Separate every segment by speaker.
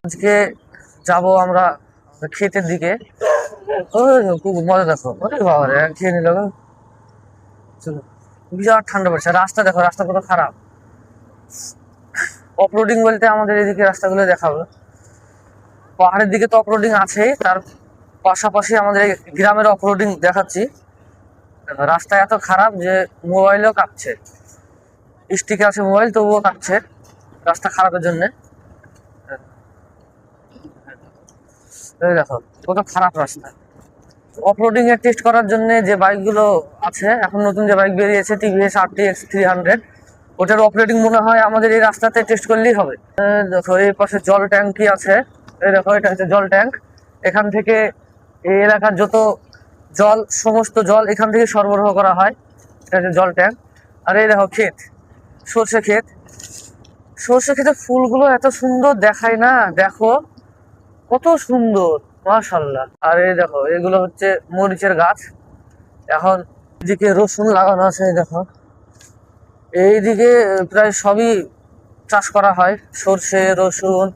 Speaker 1: আজকে যাব আমরা ক্ষেতের দিকে। খুব মজা, দেখো বাবা রে, খেয়ে নিল। চলো, বিরাট ঠান্ডা পড়ছে। রাস্তা দেখো, রাস্তা কত খারাপ। অফরোডিং বলতে আমাদের এদিকে রাস্তাগুলো দেখাবো। পাহাড়ের দিকে তো অফরোডিং আছে, তার পাশাপাশি আমাদের গ্রামের অফরোডিং দেখাচ্ছি। রাস্তা এত খারাপ যে মোবাইলও কাঁপছে, স্টিকে আছে মোবাইল তবুও কাঁপছে রাস্তা খারাপের জন্য। দেখো কত খারাপ রাস্তা। অফরোডিং এর টেস্ট করার জন্য যে বাইকগুলো আছে, এখন নতুন যে বাইক বেরিয়েছে টিভিএস RTX 300, ওটার অপারেটিং মনে হয় আমাদের এই রাস্তাতে টেস্ট করলেই হবে। দেখো এই পাশে জল ট্যাঙ্কি আছে। এই দেখো এটা হচ্ছে জল ট্যাঙ্ক। এখান থেকে এই এলাকার যত জল, সমস্ত জল এখান থেকে সরবরাহ করা হয়। এটা হচ্ছে জল ট্যাঙ্ক। আর এই দেখো ক্ষেত, সর্ষে ক্ষেত। সর্ষে ক্ষেতের ফুলগুলো এত সুন্দর দেখায় না, দেখো কত সুন্দর, মাশাআল্লাহ। আর এই দেখো এগুলো হচ্ছে মরিচের গাছ। এখন এদিকে রসুন লাগানো আছে। দেখো এইদিকে প্রায় সবই চাষ করা হয়, সর্ষে, রসুন,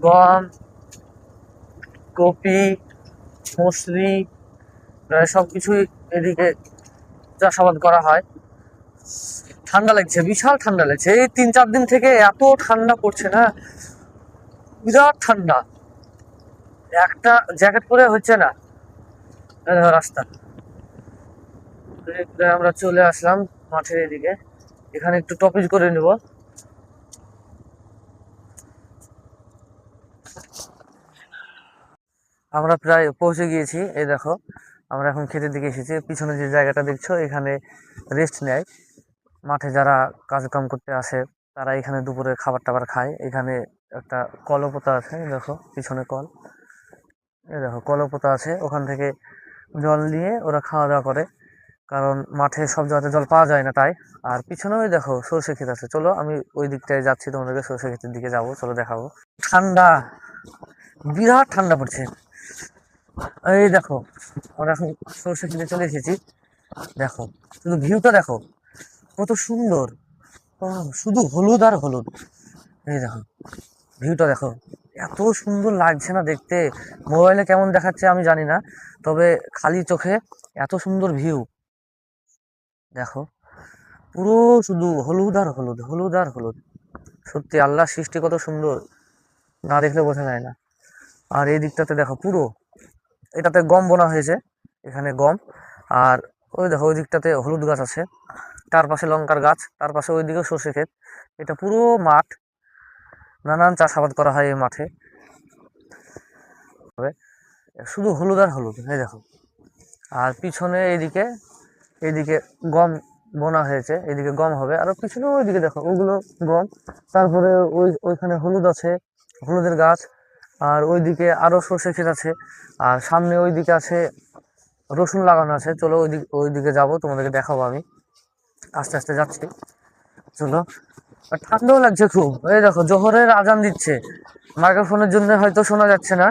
Speaker 1: গম, কপি, মসুরি, প্রায় সবকিছুই এদিকে চাষাবাদ করা হয়। ঠান্ডা লাগছে, বিশাল ঠান্ডা লাগছে। এই 3-4 দিন থেকে এত ঠান্ডা পড়ছে না, বিরাট ঠান্ডা। একটা জ্যাকেট পরে হচ্ছে না। রাস্তা আমরা চলে আসলাম মাঠের এদিকে। এখানে একটু টপিক করে নিব। আমরা প্রায় পৌঁছে গিয়েছি। এই দেখো আমরা এখন ক্ষেতের দিকে এসেছি। পিছনে যে জায়গাটা দেখছো এখানে রেস্ট নেয় মাঠে যারা কাজকাম করতে আসে, তারা এখানে দুপুরে খাবার টাবার খায়। এখানে একটা কলপোতা আছে, দেখো পিছনে কল। এই দেখো কলপোতা আছে, ওখান থেকে জল নিয়ে ওরা খাওয়া দাওয়া করে, কারণ মাঠে সব জায়গাতে জল পাওয়া যায় না তাই। আর পিছনেও দেখো সর্ষে ক্ষেত আছে। চলো আমি ওই দিকটায় যাচ্ছি, তোমাদেরকে সর্ষে ক্ষেতের দিকে যাবো, চলো দেখাবো। ঠান্ডা, বিরাট ঠান্ডা পড়ছে। এই দেখো আমরা এখন সর্ষে ক্ষেতে চলে এসেছি। দেখো শুধু ভিউটা দেখো কত সুন্দর। শুধু হলুদ আর হলুদ। এই দেখো ভিউটা দেখো, এত সুন্দর লাগছে না দেখতে। মোবাইলে কেমন দেখাচ্ছে আমি জানি না, তবে খালি চোখে এত সুন্দর ভিউ। দেখো পুরো শুধু হলুদ আর হলুদ, হলুদ আর হলুদ। সত্যি আল্লাহর সৃষ্টি কত সুন্দর, না দেখলে বোঝা যায় না। আর এই দিকটাতে দেখো পুরো, এটাতে গম বোনা হয়েছে, এখানে গম। আর ওই দেখো ওই দিকটাতে হলুদ গাছ আছে, তার পাশে লঙ্কার গাছ, তার পাশে ওইদিকেও সর্ষে ক্ষেত। এটা পুরো মাঠ, নানান চাষাবাদ করা হয় এই মাঠে। শুধু হলুদ আর হলুদ, এই দেখো। আর পিছনে এইদিকে, এইদিকে গম বোনা হয়েছে, এইদিকে গম হবে। আর পিছনে ওইদিকে দেখো ওগুলো গম। তারপরে ওইখানে হলুদ আছে, হলুদের গাছ। আর ওইদিকে আরো সর্ষে ক্ষেত আছে। আর সামনে ওইদিকে আছে রসুন লাগানো আছে। চলো ওইদিকে যাবো, তোমাদেরকে দেখাবো। আমি আস্তে আস্তে যাচ্ছি, চলো। আর ঠান্ডাও লাগছে খুব। এই দেখো জোহরের আজান দিচ্ছে, মাইক্রোফোনের জন্য হয়তো শোনা যাচ্ছে না।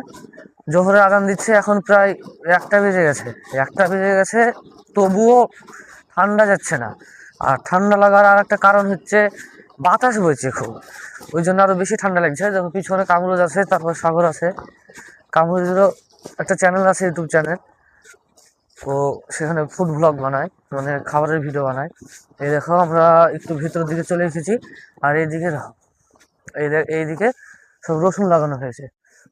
Speaker 1: জোহরের আজান দিচ্ছে, এখন প্রায় 1টা বেজে গেছে। 1টা বেজে গেছে, তবুও ঠান্ডা যাচ্ছে না। আর ঠান্ডা লাগার আর একটা কারণ হচ্ছে বাতাস বইছে খুব, ওই জন্য আরো বেশি ঠান্ডা লাগছে। যখন পিছনে কামরুজ আছে, তারপর সাগর আছে। কামরুজেরও একটা চ্যানেল আছে, ইউটিউব চ্যানেল। ও সেখানে ফুড ব্লগ বানায়, মানে খাবারের ভিডিও বানায়। এই দেখো আমরা একটু ভিতরের দিকে চলে এসেছি। আর এইদিকে দেখো, এইদিকে সব রসুন লাগানো হয়েছে।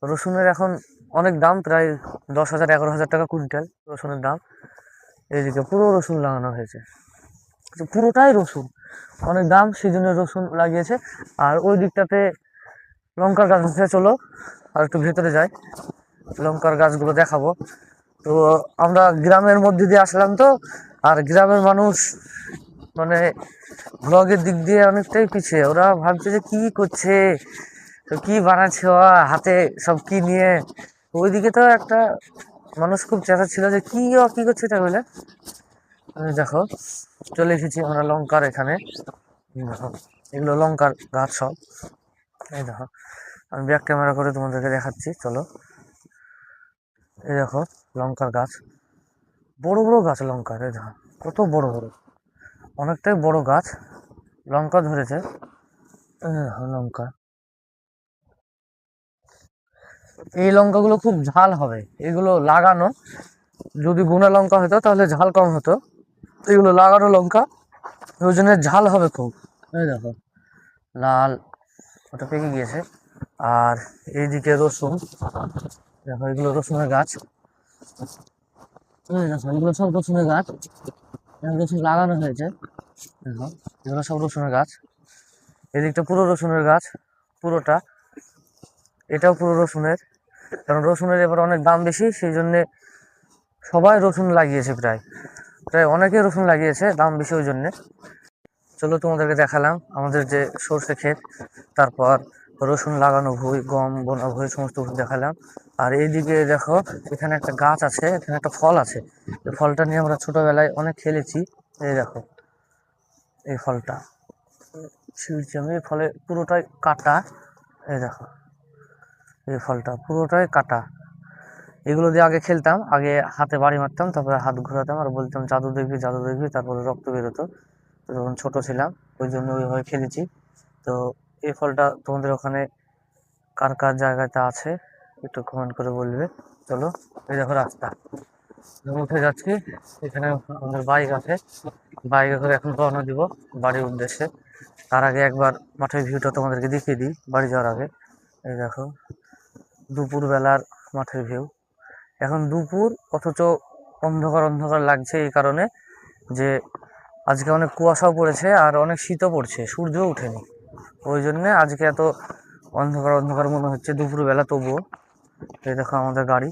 Speaker 1: রসুনের এখন অনেক দাম, প্রায় 10,000-11,000 টাকা কুইন্টাল রসুনের দাম। এইদিকে পুরো রসুন লাগানো হয়েছে, পুরোটাই রসুন, অনেক দাম, সেই জন্য রসুন লাগিয়েছে। আর ওই দিকটাতে লঙ্কার গাছ আছে। চলো আর একটু ভেতরে যাই, লঙ্কার গাছগুলো দেখাবো। তো আমরা গ্রামের মধ্যে দিয়ে আসলাম তো, আর গ্রামের মানুষ মানে ব্লগের দিক দিয়ে অনেকটাই পিছিয়ে। ওরা ভাবছে যে কি করছে, তো কি বানাচ্ছে ওরা হাতে, সব কি নিয়ে। ওইদিকে তো একটা মানুষ খুব চেঁচাচ্ছিল যে কি ও কি করছে এটা বলে। দেখো চলে এসেছি আমরা লঙ্কার এখানে। দেখো এগুলো লঙ্কার গাছ সব। এই দেখো আমি ব্যাক ক্যামেরা করে তোমাদেরকে দেখাচ্ছি, চলো। এই দেখো লঙ্কার গাছ, বড় বড় গাছ লঙ্কার। এই দেখো কত বড় বড়, অনেকটাই বড় গাছ, লঙ্কা ধরেছে। এই দেখো লঙ্কা। এই লঙ্কাগুলো খুব ঝাল হবে, এগুলো লাগানো। যদি গুনা লঙ্কা হতো তাহলে ঝাল কম হতো, এগুলো লাগানো লঙ্কা, ওই জন্য ঝাল হবে খুব। এই দেখো লাল, ওটা পেকে গিয়েছে। আর এইদিকে রসুন, দেখো এগুলো রসুনের গাছ। এই দেখো এগুলো সব রসুনের গাছ, রসুন লাগানো হয়েছে। দেখো এগুলো সব রসুনের গাছ, এদিকটা পুরো রসুনের গাছ, পুরোটা। এটাও পুরো রসুনের, কারণ রসুনের এবার অনেক দাম বেশি, সেই জন্যে সবাই রসুন লাগিয়েছে, প্রায় প্রায় অনেকে রসুন লাগিয়েছে, দাম বেশি ওই জন্যে। চলো তোমাদেরকে দেখালাম আমাদের যে সর্ষে ক্ষেত, তারপর রসুন লাগানো ভুঁই, গম বোনা ভুঁই, সমস্ত কিছু দেখালাম। আর এইদিকে দেখো এখানে একটা গাছ আছে, এখানে একটা ফল আছে। এই ফলটা নিয়ে আমরা ছোটবেলায় অনেক খেলেছি। এই দেখো এই ফলটা ছিঁড়ছি আমি, এই ফলে পুরোটাই কাটা। এই দেখো এই ফলটা পুরোটাই কাটা। এগুলো দিয়ে আগে খেলতাম, আগে হাতে বাড়ি মারতাম, তারপরে হাত ঘোরাতাম আর বলতাম জাদু দেখবি জাদু দেখবি, তারপরে রক্ত বেরোতো। তো যখন ছোট ছিলাম ওই জন্য ওইভাবে খেলেছি। তো এই ফলটা তোমাদের ওখানে কার কার জায়গাতে আছে একটু কমেন্ট করে বলবে। চলো, এই দেখো রাস্তা, আমি উঠে যাচ্ছি। এখানে আমাদের বাইক আছে, বাইকে করে এখন রওনা দিব বাড়ির উদ্দেশ্যে। তার আগে একবার মাঠের ভিউটা তোমাদেরকে দেখিয়ে দিই বাড়ি যাওয়ার আগে। এই দেখো দুপুর বেলার মাঠের ভিউ। এখন দুপুর অথচ অন্ধকার অন্ধকার লাগছে, এই কারণে যে আজকে অনেক কুয়াশাও পড়েছে আর অনেক শীতও পড়ছে, সূর্যও ওঠেনি, ওই জন্যে আজকে এত অন্ধকার অন্ধকার মনে হচ্ছে দুপুরবেলা তবুও। এই দেখো আমাদের গাড়ি,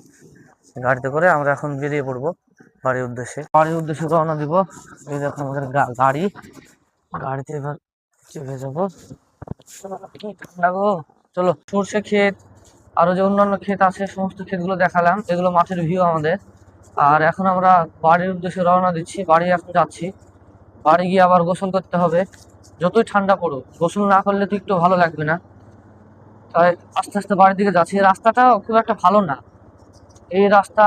Speaker 1: গাড়িতে করে আমরা এখন বেরিয়ে পড়বো বাড়ির উদ্দেশ্যে রওনা দিব। এই দেখো আমাদের গাড়ি, গাড়িতে এবার চেপে যাবো। ঠান্ডা গো। চলো, সর্ষে ক্ষেত আরো যে অন্যান্য ক্ষেত আছে সমস্ত ক্ষেতগুলো দেখালাম, এগুলো মাঠের ভিউ আমাদের। আর এখন আমরা বাড়ির উদ্দেশ্যে রওনা দিচ্ছি, বাড়ি এখন যাচ্ছি। বাড়ি গিয়ে আবার গোসল করতে হবে, যতই ঠান্ডা পড়ুক গোসল না করলে তো একটু ভালো লাগবে না। তাই আস্তে আস্তে বাড়ির দিকে যাচ্ছি। এই রাস্তাটা খুব একটা ভালো না, এই রাস্তা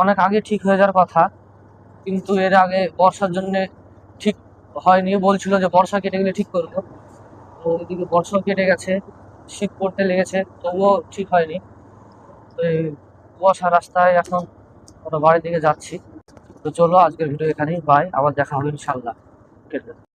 Speaker 1: অনেক আগে ঠিক হয়ে যাওয়ার কথা, কিন্তু এর আগে বর্ষার জন্য ঠিক হয়নি। বলছিল যে বর্ষা কেটে গেলে ঠিক করবো, তো ওইদিকে বর্ষাও কেটে গেছে, শীত পড়তে লেগেছে, তবুও ঠিক হয়নি। তো এই কুয়াশা রাস্তায় এখন আমরা বাড়ির দিকে যাচ্ছি। তো চলো আজকের ভিডিও এখানেই, বাই, আবার দেখা হবে ইনশাল্লাহ।